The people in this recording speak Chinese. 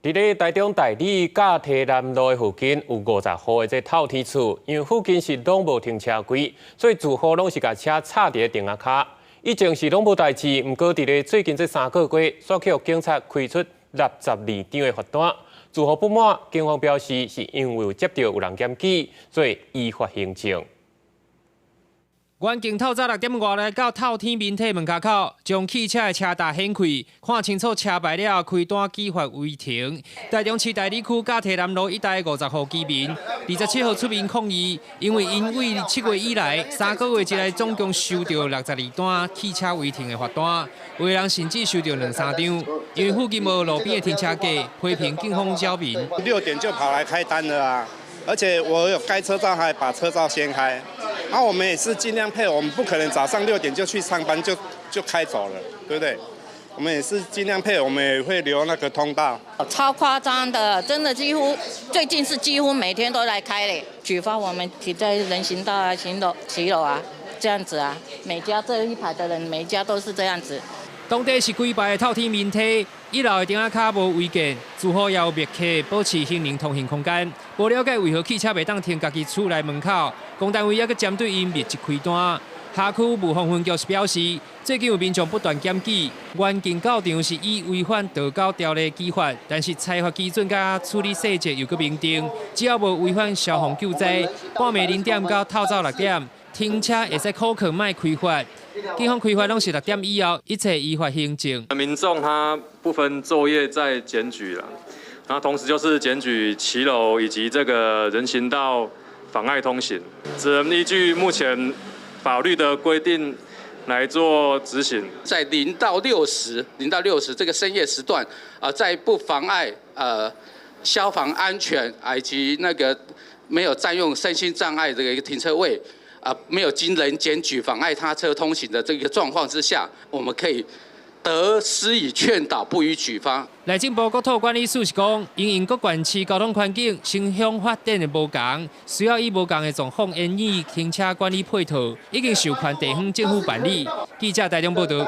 伫咧台中大里甲堤南路的附近有50户的这透天厝，因为附近是拢无停车轨，所以住户拢是甲车插伫停车卡。以前是拢无代志，毋过伫咧最近这3个月，煞去互警察开出62张的罚单。住户不满，警方表示是因为有接到有人检举，所以依法行政。 远警透早6点外来到透天面体门口口，将汽车的车闸掀开，看清楚车牌了，开单依法违停。台中市大里区甲堤南路一带50户居民，27号出面抗议，因为为7月以来3个月之内总共收到62单汽车违停的罚单，有的人甚至收到2、3张。因为附近无路边的停车格，批评警方刁民。6点就跑来开单了啊！而且我有开车照，还把车照先开。 然后我们也是尽量配合，我们不可能早上6点就去上班就开走了，对不对？我们也是尽量配合，我们也会留那个通道。超夸张的，真的几乎最近是几乎每天都来开嘞，举发我们停在人行道啊、骑楼啊这样子啊，每家这一排的人每家都是这样子。 当地是几排的透天面体，一楼的停车卡无违建，住户也有密客保持行人通行空间。无了解为何汽车袂当停家己厝内门口，公单位也去针对因密集开单。辖区无防分局是表示，最近有民众不断检举，原警告场是以违反道交条例举发，但是裁罚基准甲处理细节又搁明定，只要无违反消防救灾，半暝0点到透早6点，停车会使考考卖开发。 警方开发拢是6点以后，一切依法行政。民众他不分昼夜在检举了，然后同时就是检举骑楼以及这个人行道妨碍通行，只能依据目前法律的规定来做执行。在0到60这个深夜时段，在不妨碍消防安全以及那个没有占用身心障碍的一个停车位。 没有经人检举妨碍他车通行的这个状况之下，我们可以施以劝导，不予举发。内政部国土管理署是讲，因应各县市交通环境、城乡发展的无同，需要以无同的状况演绎停车管理配套，已经授权地方政府办理。记者台中报道。